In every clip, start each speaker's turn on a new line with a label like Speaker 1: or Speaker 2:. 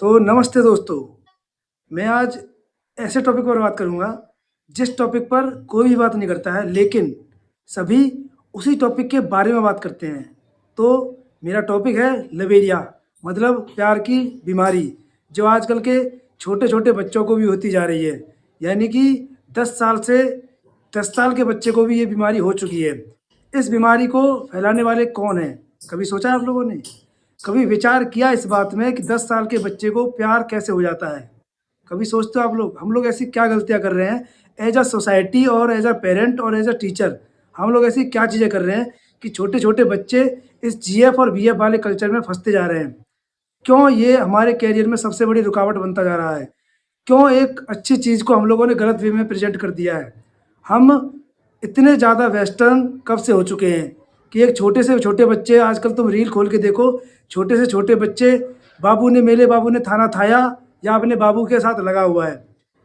Speaker 1: तो नमस्ते दोस्तों, मैं आज ऐसे टॉपिक पर बात करूँगा, जिस टॉपिक पर कोई भी बात नहीं करता है, लेकिन सभी उसी टॉपिक के बारे में बात करते हैं। तो मेरा टॉपिक है लवेरिया, मतलब प्यार की बीमारी, जो आजकल के छोटे-छोटे बच्चों को भी होती जा रही है। यानी कि 10 साल से 10 साल के बच्चे को भी ये बीमारी हो चुकी है। इस बीमारी को फैलाने वाले कौन हैं? कभी सोचा है आप लोगों ने? कभी विचार किया इस बात में कि 10 साल के बच्चे को प्यार कैसे हो जाता है? कभी सोचते हो आप लोग, हम लोग ऐसी क्या गलतियाँ कर रहे हैं एज़ अ सोसाइटी और एज़ अ पेरेंट और एज़ अ टीचर? हम लोग ऐसी क्या चीज़ें कर रहे हैं कि छोटे-छोटे बच्चे इस जीएफ और वीएफ वाले कल्चर में फँसते जा रहे हैं? क्यों ये हमारे करियर में सबसे बड़ी रुकावट बनता जा रहा है? क्यों एक अच्छी चीज़ को हम लोगों ने गलत वे में प्रेज़ेंट कर दिया है? हम इतने ज़्यादा वेस्टर्न कब से हो चुके हैं कि एक छोटे से छोटे बच्चे, आजकल तुम रील खोल के देखो, छोटे से छोटे बच्चे बाबू ने थाना थाया या अपने बाबू के साथ लगा हुआ है।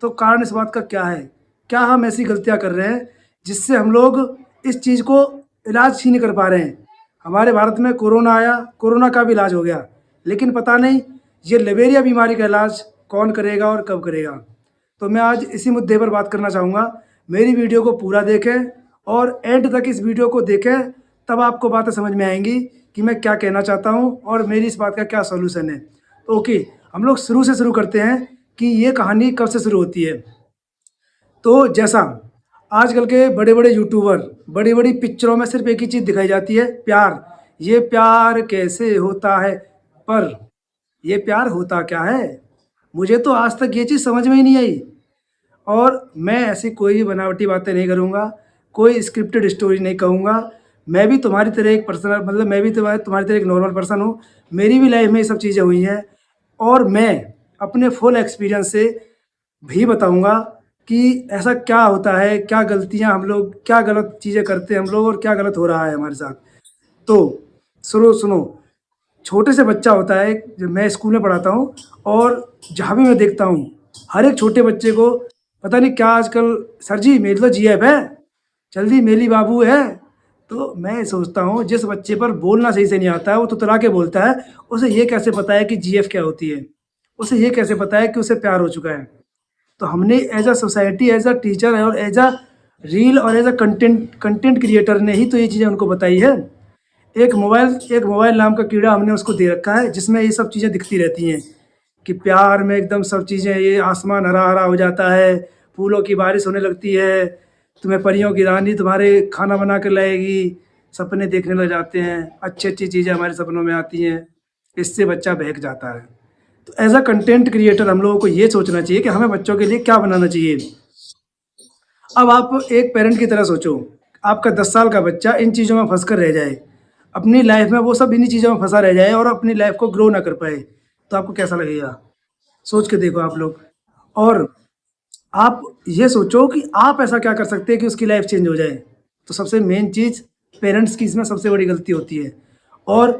Speaker 1: तो कारण इस बात का क्या है? क्या हम ऐसी गलतियाँ कर रहे हैं जिससे हम लोग इस चीज़ को इलाज ही नहीं कर पा रहे हैं? हमारे भारत में कोरोना आया, कोरोना का भी इलाज हो गया, लेकिन पता नहीं ये लवेरिया बीमारी का इलाज कौन करेगा और कब करेगा? तो मैं आज इसी मुद्दे पर बात करना चाहूँगा। मेरी वीडियो को पूरा देखें और एंड तक इस वीडियो को देखें, तब आपको बातें समझ में आएँगी कि मैं क्या कहना चाहता हूँ और मेरी इस बात का क्या सॉल्यूशन है। तो ओके, हम लोग शुरू से शुरू करते हैं कि ये कहानी कब से शुरू होती है। तो जैसा आजकल के बड़े-बड़े यूट्यूबर, बड़ी-बड़ी पिक्चरों में सिर्फ़ एक ही चीज़ दिखाई जाती है, प्यार। ये प्यार कैसे होता है? पर ये प्यार होता क्या है? मुझे तो आज तक ये चीज़ समझ में ही नहीं आई। और मैं ऐसी कोई भी बनावटी बातें नहीं करूँगा, कोई स्क्रिप्टेड स्टोरी नहीं कहूँगा। मैं भी तुम्हारी तरह एक पर्सनल, मतलब मैं भी तुम्हारी तरह एक नॉर्मल पर्सन हूँ। मेरी भी लाइफ़ में ये सब चीज़ें हुई हैं और मैं अपने फुल एक्सपीरियंस से भी बताऊँगा कि ऐसा क्या होता है, क्या गलतियाँ हम लोग, क्या गलत चीज़ें करते हैं हम लोग और क्या गलत हो रहा है हमारे साथ। तो सुनो, छोटे से बच्चा होता है, जब मैं स्कूल में पढ़ाता हूँ और जहाँ भी मैं देखता हूँ, हर एक छोटे बच्चे को पता नहीं क्या आजकल, सर जी मेरी तो जीएफ है, जल्दी मेरी बाबू है। तो मैं सोचता हूँ जिस बच्चे पर बोलना सही से नहीं आता है, वो तुतला के बोलता है, उसे ये कैसे पता है कि जीएफ क्या होती है? उसे ये कैसे पता है कि उसे प्यार हो चुका है? तो हमने as a society, as a teacher और एज़ अ रील और एज़ अ कंटेंट क्रिएटर ने ही तो ये चीज़ें उनको बताई है। एक मोबाइल नाम का कीड़ा हमने उसको दे रखा है, जिसमें ये सब चीज़ें दिखती रहती हैं कि प्यार में एकदम सब चीज़ें, ये आसमान हरा-हरा हो जाता है, फूलों की बारिश होने लगती है, तुम्हें परियों की रानी तुम्हारे खाना बना के लाएगी, सपने देखने लग जाते हैं, अच्छी-अच्छी चीज़ें हमारे सपनों में आती हैं, इससे बच्चा बहक जाता है। तो एज़ अ कंटेंट क्रिएटर हम लोगों को ये सोचना चाहिए कि हमें बच्चों के लिए क्या बनाना चाहिए। अब आप एक पेरेंट की तरह सोचो, आपका 10 साल का बच्चा इन चीज़ों में फँस कर रह जाए, अपनी लाइफ़ में वो सब इन्हीं चीज़ों में फँसा रह जाए और अपनी लाइफ़ को ग्रो ना कर पाए, तो आपको कैसा लगेगा? सोच के देखो आप लोग। और आप ये सोचो कि आप ऐसा क्या कर सकते हैं कि उसकी लाइफ़ चेंज हो जाए। तो सबसे मेन चीज़, पेरेंट्स की इसमें सबसे बड़ी गलती होती है। और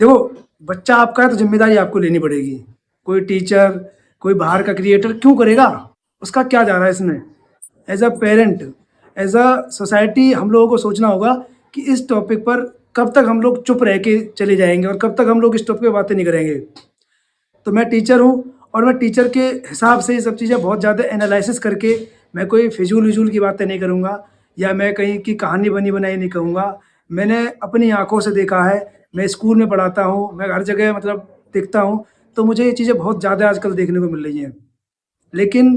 Speaker 1: देखो, बच्चा आपका है तो ज़िम्मेदारी आपको लेनी पड़ेगी। कोई टीचर, कोई बाहर का क्रिएटर क्यों करेगा? उसका क्या जा रहा है इसमें? As a parent, as a society हम लोगों को सोचना होगा कि इस टॉपिक पर कब तक हम लोग चुप रह के चले जाएँगे और कब तक हम लोग इस टॉपिक पे बातें नहीं करेंगे। तो मैं टीचर हूँ और मैं टीचर के हिसाब से ये सब चीज़ें बहुत ज़्यादा एनालिसिस करके, मैं कोई फिजूल-विजूल की बातें नहीं करूँगा या मैं कहीं की कहानी बनी-बनाई नहीं कहूँगा। मैंने अपनी आँखों से देखा है, मैं स्कूल में पढ़ाता हूँ, मैं हर जगह मतलब दिखता हूँ, तो मुझे ये चीज़ें बहुत ज़्यादा आजकल देखने को मिल रही हैं। लेकिन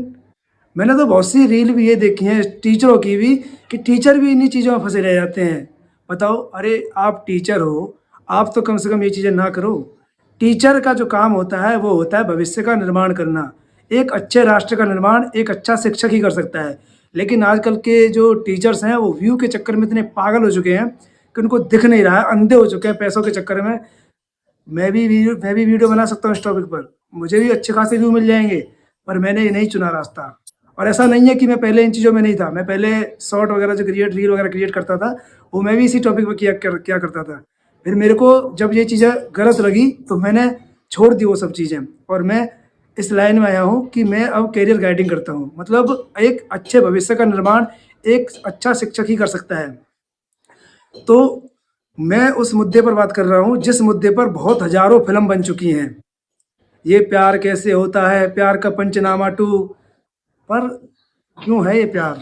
Speaker 1: मैंने तो बहुत सी रील भी ये देखी हैं टीचरों की भी, कि टीचर भी इन्हीं चीज़ों में फँसे रह जाते हैं। बताओ, अरे आप टीचर हो, आप तो कम से कम ये चीज़ें ना करो। टीचर का जो काम होता है वो होता है भविष्य का निर्माण करना। एक अच्छे राष्ट्र का निर्माण एक अच्छा शिक्षक ही कर सकता है। लेकिन आजकल के जो टीचर्स हैं वो व्यू के चक्कर में इतने पागल हो चुके हैं कि उनको दिख नहीं रहा है, अंधे हो चुके हैं पैसों के चक्कर में। मैं भी वीडियो बना सकता हूँ इस टॉपिक पर, मुझे भी अच्छे खासे व्यू मिल जाएँगे, पर मैंने ये नहीं चुना रास्ता। और ऐसा नहीं है कि मैं पहले इन चीज़ों में नहीं था, मैं पहले शॉर्ट वगैरह जो रील वगैरह क्रिएट करता था, वो मैं भी इसी टॉपिक पे किया करता था। फिर मेरे को जब ये चीज़ें गलत लगी तो मैंने छोड़ दी वो सब चीज़ें और मैं इस लाइन में आया हूँ कि मैं अब करियर गाइडिंग करता हूँ। मतलब एक अच्छे भविष्य का निर्माण एक अच्छा शिक्षक ही कर सकता है। तो मैं उस मुद्दे पर बात कर रहा हूँ जिस मुद्दे पर बहुत हज़ारों फ़िल्म बन चुकी हैं। ये प्यार कैसे होता है, प्यार का पंचनामा 2। पर क्यों है ये प्यार?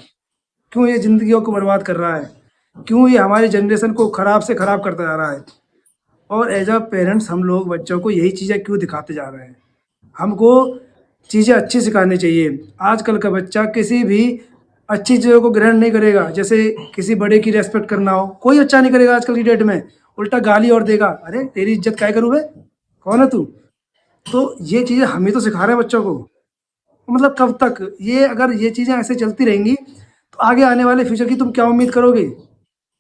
Speaker 1: क्यों ये ज़िंदगियों को बर्बाद कर रहा है? क्यों ये हमारी जनरेशन को खराब से खराब करता जा रहा है? और एज़ अ पेरेंट्स हम लोग बच्चों को यही चीज़ें क्यों दिखाते जा रहे हैं? हमको चीज़ें अच्छी सिखानी चाहिए। आजकल का बच्चा किसी भी अच्छी चीज़ों को ग्रहण नहीं करेगा। जैसे किसी बड़े की रिस्पेक्ट करना हो, कोई बच्चा नहीं करेगा आजकल की डेट में। उल्टा गाली और देगा, "अरे! तेरी इज़्ज़त काहे करूँ बे? कौन है तू?" तो ये चीज़ें हम ही तो सिखा रहे हैं बच्चों को। मतलब कब तक? ये अगर ये चीज़ें ऐसे चलती रहेंगी, तो आगे आने वाले फ्यूचर की तुम क्या उम्मीद करोगे?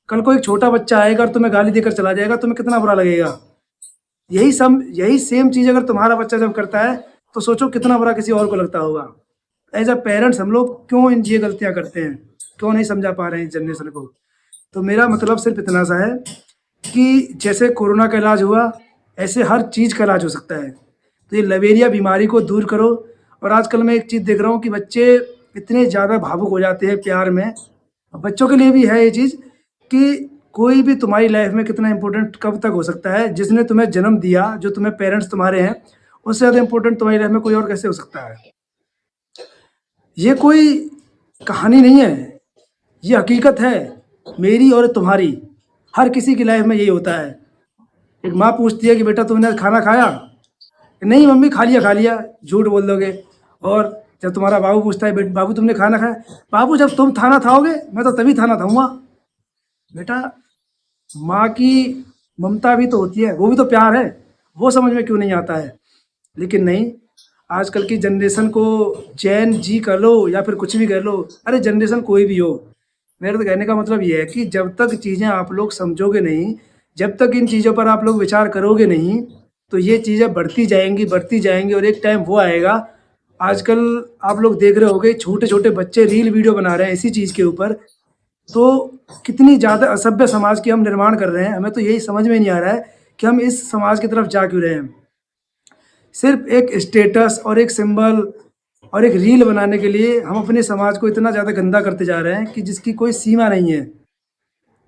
Speaker 1: कल को एक छोटा बच्चा आएगा और तुम्हें गाली देकर चला जाएगा, तुम्हें कितना बुरा लगेगा? यही सेम चीज़ अगर तुम्हारा बच्चा जब करता है, तो सोचो कितना बुरा किसी और को लगता होगा। एज़ अ पेरेंट्स हम लोग क्यों ये गलतियाँ करते हैं? क्यों नहीं समझा पा रहे हैं इस जनरेशन को? तो मेरा मतलब सिर्फ़ इतना सा है कि जैसे कोरोना का इलाज हुआ, ऐसे हर चीज़ का इलाज हो सकता है। तो ये लवेरिया बीमारी को दूर करो। और आजकल मैं एक चीज़ देख रहा हूँ कि बच्चे इतने ज़्यादा भावुक हो जाते हैं प्यार में। बच्चों के लिए भी है ये चीज़ कि कोई भी तुम्हारी लाइफ़ में कितना इम्पोर्टेंट कब तक हो सकता है, जिसने तुम्हें जन्म दिया, जो तुम्हें पेरेंट्स तुम्हारे हैं, उससे ज़्यादा इम्पोर्टेंट तुम्हारी लाइफ़ में कोई और कैसे हो सकता है? ये कोई कहानी नहीं है, ये हकीकत है, मेरी और तुम्हारी। हर किसी की लाइफ़ में यही होता है। एक माँ पूछती है कि बेटा तुमने आज खाना खाया? नहीं मम्मी खा लिया, झूठ बोल दोगे। और जब तुम्हारा बाबू पूछता है बाबू तुमने खाना खाया? बाबू जब तुम खाना खाओगे, मैं तो तभी खाना खाऊँगा। बेटा, माँ की ममता भी तो होती है, वो भी तो प्यार है, वो समझ में क्यों नहीं आता है? लेकिन नहीं, आजकल की जनरेशन को जैन जी कह लो या फिर कुछ भी कह लो, अरे जनरेशन कोई भी हो, मेरे तो कहने का मतलब ये है कि जब तक चीज़ें आप लोग समझोगे नहीं, जब तक इन चीज़ों पर आप लोग विचार करोगे नहीं, तो ये चीज़ें बढ़ती जाएँगी और एक टाइम वो आएगा। आजकल आप लोग देख रहे होंगे छोटे-छोटे बच्चे रील वीडियो बना रहे हैं इसी चीज़ के ऊपर। तो कितनी ज़्यादा असभ्य समाज की हम निर्माण कर रहे हैं, हमें तो यही समझ में नहीं आ रहा है कि हम इस समाज की तरफ जा क्यों रहे हैं। सिर्फ़ एक स्टेटस और एक सिंबल और एक रील बनाने के लिए हम अपने समाज को इतना ज़्यादा गंदा करते जा रहे हैं कि जिसकी कोई सीमा नहीं है।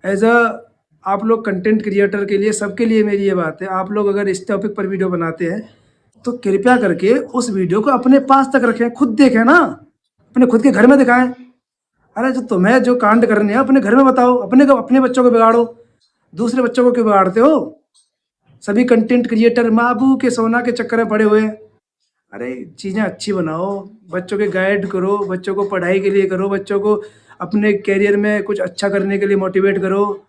Speaker 1: एज़ अ आप लोग कंटेंट क्रिएटर के लिए सबके लिए मेरी ये बात है, आप लोग अगर इस टॉपिक पर वीडियो बनाते हैं, तो कृपया करके उस वीडियो को अपने पास तक रखें, खुद देखें ना, अपने खुद के घर में दिखाएँ। अरे जो तुम्हें जो कांड करने हैं अपने घर में बताओ, अपने बच्चों को बिगाड़ो, दूसरे बच्चों को क्यों बिगाड़ते हो? सभी कंटेंट क्रिएटर माँ-बाप के सोना के चक्कर में पड़े हुए हैं। अरे चीज़ें अच्छी बनाओ, बच्चों के गाइड करो, बच्चों को पढ़ाई के लिए करो, बच्चों को अपने करियर में कुछ अच्छा करने के लिए मोटिवेट करो।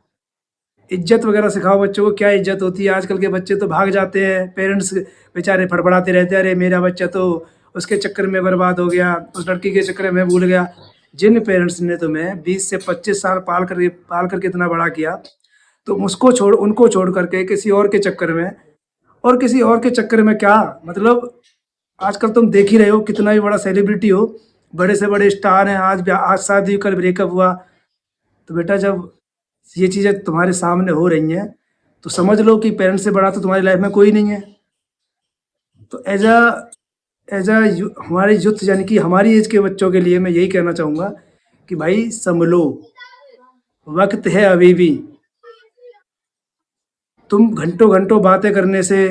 Speaker 1: इज़्ज़त वगैरह सिखाओ बच्चों को, क्या इज़्ज़त होती है। आजकल के बच्चे तो भाग जाते हैं, पेरेंट्स बेचारे फड़फड़ाते रहते हैं, अरे मेरा बच्चा तो उसके चक्कर में बर्बाद हो गया, उस लड़की के चक्कर में भूल गया। जिन पेरेंट्स ने तुम्हें 20 से 25 साल पाल करके इतना बड़ा किया, तुम उनको छोड़ कर के किसी और के चक्कर में, और किसी और के चक्कर में क्या मतलब, आजकल तुम देख ही रहे हो कितना भी बड़ा सेलिब्रिटी हो, बड़े से बड़े स्टार हैं, आज शादी हुई, कल ब्रेकअप हुआ। तो बेटा जब ये चीज़ें तुम्हारे सामने हो रही हैं, तो समझ लो कि पेरेंट्स से बड़ा तो तुम्हारी लाइफ में कोई नहीं है। तो एज़ अ हमारी यूथ यानी कि हमारी एज के बच्चों के लिए मैं यही कहना चाहूँगा कि भाई सँभलो, वक़्त है अभी भी। तुम घंटों-घंटों बातें करने से,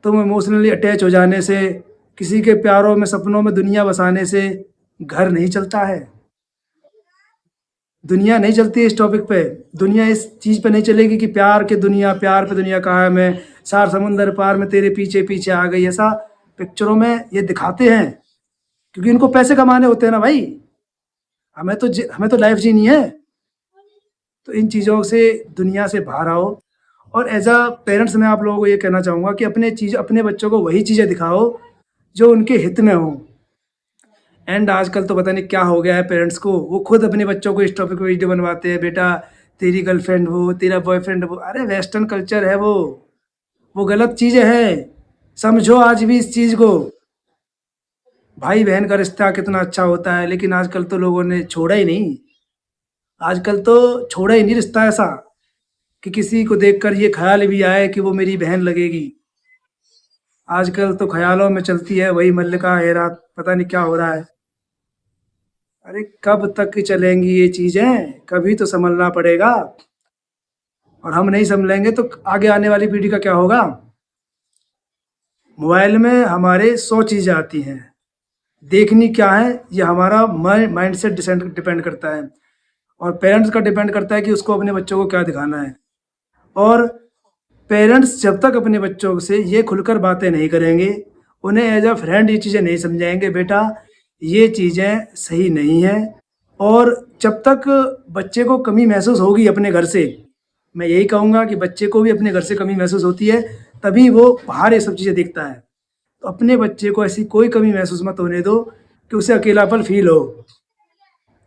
Speaker 1: तुम इमोशनली अटैच हो जाने से, किसी के प्यारों में, सपनों में दुनिया बसाने से घर नहीं चलता है। दुनिया नहीं चलती है इस टॉपिक पे। दुनिया इस चीज़ पे नहीं चलेगी कि प्यार पे दुनिया कायम है, सात समुंदर पार में तेरे पीछे-पीछे आ गई। ऐसा पिक्चरों में ये दिखाते हैं, क्योंकि इनको पैसे कमाने होते हैं ना भाई। हमें तो लाइफ़ जीनी है। तो इन चीज़ों से दुनिया से बाहर आओ। और एज़ अ पेरेंट्स मैं आप लोगों को ये कहना चाहूँगा कि अपने बच्चों को वही चीज़ें दिखाओ, जो उनके हित में हों। एंड आजकल तो पता नहीं क्या हो गया है पेरेंट्स को, वो खुद अपने बच्चों को इस टॉपिक पे वीडियो बनवाते हैं, बेटा तेरी गर्लफ्रेंड वो, तेरा बॉयफ्रेंड वो। अरे वेस्टर्न कल्चर है वो गलत चीज़ें हैं। समझो आज भी इस चीज़ को। भाई बहन का रिश्ता कितना अच्छा होता है, लेकिन आजकल तो लोगों ने छोड़ा ही नहीं। आजकल तो छोड़ा ही नहीं रिश्ता ऐसा कि किसी को देखकर ये ख्याल भी आए कि वो मेरी बहन लगेगी। आजकल तो ख्यालों में चलती है वही मल्लिका हेरात, पता नहीं क्या हो रहा है। अरे कब तक चलेंगी ये चीज़ें? कभी तो सँभलना पड़ेगा। और हम नहीं सँभलेंगे तो आगे आने वाली पीढ़ी का क्या होगा? मोबाइल में हमारे 100 चीज़ें आती हैं, देखनी क्या है ये हमारा माइंड सेट डिपेंड करता है, और पेरेंट्स का डिपेंड करता है कि उसको अपने बच्चों को क्या दिखाना है। और पेरेंट्स जब तक अपने बच्चों से ये खुलकर बातें नहीं करेंगे, उन्हें एज अ फ्रेंड ये चीज़ें नहीं समझाएंगे, बेटा ये चीज़ें सही नहीं हैं, और जब तक बच्चे को कमी महसूस होगी अपने घर से, मैं यही कहूँगा कि बच्चे को भी अपने घर से कमी महसूस होती है, तभी वो बाहर ये सब चीज़ें देखता है। तो अपने बच्चे को ऐसी कोई कमी महसूस मत होने दो कि उसे अकेलापन फील हो।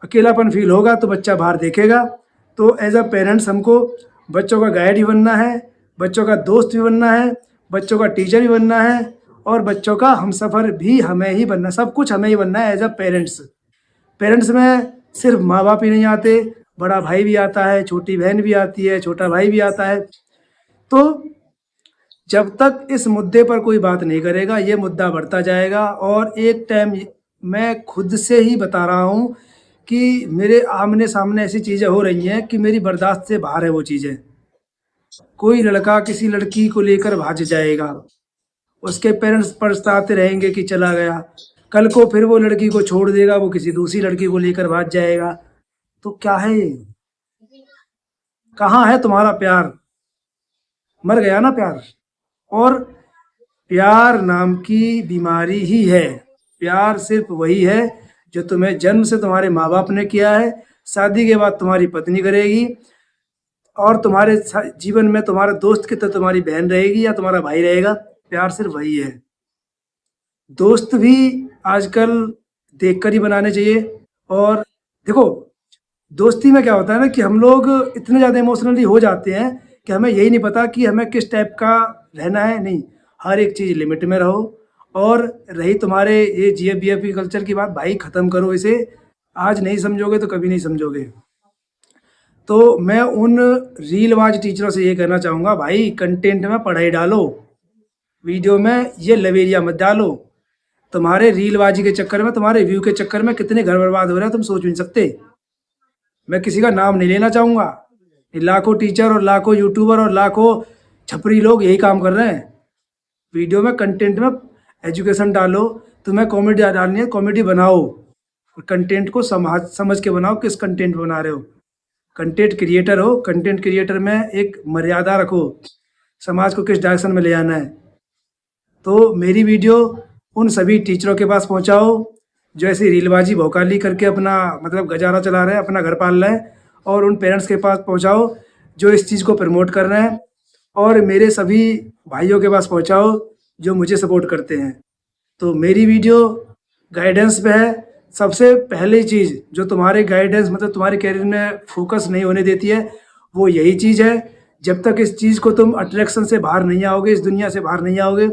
Speaker 1: अकेलापन फील होगा तो बच्चा बाहर देखेगा। तो एज अ पेरेंट्स हमको बच्चों का गाइड भी बनना है, बच्चों का दोस्त भी बनना है, बच्चों का टीचर भी बनना है, और बच्चों का हमसफ़र भी हमें ही बनना है, सब कुछ हमें ही बनना है एज अ पेरेंट्स। पेरेंट्स में सिर्फ माँ बाप ही नहीं आते, बड़ा भाई भी आता है, छोटी बहन भी आती है, छोटा भाई भी आता है। तो जब तक इस मुद्दे पर कोई बात नहीं करेगा, ये मुद्दा बढ़ता जाएगा, और एक टाइम मैं खुद से ही बता रहा हूँ कि मेरे आमने-सामने ऐसी चीज़ें हो रही हैं कि मेरी बर्दाश्त से बाहर है वो चीज़ें। कोई लड़का किसी लड़की को लेकर भाग जाएगा, उसके पेरेंट्स पछताते रहेंगे कि चला गया। कल को फिर वो लड़की को छोड़ देगा, वो किसी दूसरी लड़की को लेकर भाग जाएगा। तो क्या है ये? कहाँ है तुम्हारा प्यार? मर गया ना प्यार। और प्यार नाम की बीमारी ही है। प्यार सिर्फ वही है जो तुम्हें जन्म से तुम्हारे माँ बाप ने किया है, शादी के बाद तुम्हारी पत्नी करेगी, और तुम्हारे जीवन में तुम्हारा दोस्त की तरह तुम्हारी बहन रहेगी या तुम्हारा भाई रहेगा। प्यार सिर्फ वही है। दोस्त भी आजकल देखकर ही बनाने चाहिए। और देखो, दोस्ती में क्या होता है ना कि हम लोग इतने ज़्यादा इमोशनली हो जाते हैं कि हमें यही नहीं पता कि हमें किस टाइप का रहना है। नहीं, हर एक चीज़ लिमिट में रहो। और रही तुम्हारे ये जीएफ-बीएफ कल्चर की बात, भाई ख़त्म करो इसे। आज नहीं समझोगे तो कभी नहीं समझोगे। तो मैं उन रीलबाज टीचरों से ये कहना चाहूँगा, भाई कंटेंट में पढ़ाई डालो, वीडियो में ये लवेरिया मत डालो। तुम्हारे रीलबाजी के चक्कर में, तुम्हारे व्यू के चक्कर में कितने घर बर्बाद हो रहे हैं तुम सोच भी नहीं सकते। मैं किसी का नाम नहीं लेना चाहूँगा। लाखों टीचर और लाखों यूट्यूबर और लाखों छपरी लोग यही काम कर रहे हैं। वीडियो में कंटेंट में एजुकेशन डालो, तुम्हें कॉमेडी डालनी है कॉमेडी बनाओ, और कंटेंट को समझ के बनाओ किस कंटेंट बना रहे हो। कंटेंट क्रिएटर हो, कंटेंट क्रिएटर में एक मर्यादा रखो, समाज को किस डायरेक्शन में ले जाना है। तो मेरी वीडियो उन सभी टीचरों के पास पहुंचाओ जो ऐसी रीलबाजी भौकाली करके अपना मतलब गुजारा चला रहे हैं, अपना घर पाल रहे हैं, और उन पेरेंट्स के पास पहुंचाओ जो इस चीज़ को प्रमोट कर रहे हैं, और मेरे सभी भाइयों के पास पहुंचाओ जो मुझे सपोर्ट करते हैं। तो मेरी वीडियो गाइडेंस पे है। सबसे पहली चीज़ जो तुम्हारे गाइडेंस मतलब तुम्हारे कैरियर में फोकस नहीं होने देती है, वो यही चीज़ है। जब तक इस चीज़ को तुम अट्रैक्शन से बाहर नहीं आओगे, इस दुनिया से बाहर नहीं आओगे,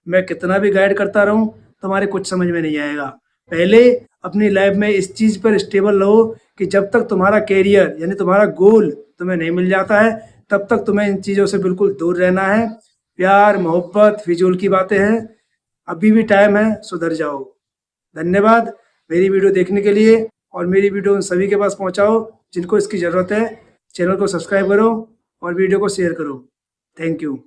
Speaker 1: मैं कितना भी गाइड करता रहूं, तुम्हारे कुछ समझ में नहीं आएगा। पहले अपनी लाइफ में इस चीज़ पर स्टेबल रहो कि जब तक तुम्हारा कैरियर यानी तुम्हारा गोल तुम्हें नहीं मिल जाता है, तब तक तुम्हें इन चीज़ों से बिल्कुल दूर रहना है। प्यार मोहब्बत फिजूल की बातें हैं, अभी भी टाइम है, सुधर जाओ। धन्यवाद मेरी वीडियो देखने के लिए, और मेरी वीडियो उन सभी के पास पहुंचाओ जिनको इसकी ज़रूरत है। चैनल को सब्सक्राइब करो और वीडियो को शेयर करो। Thank you.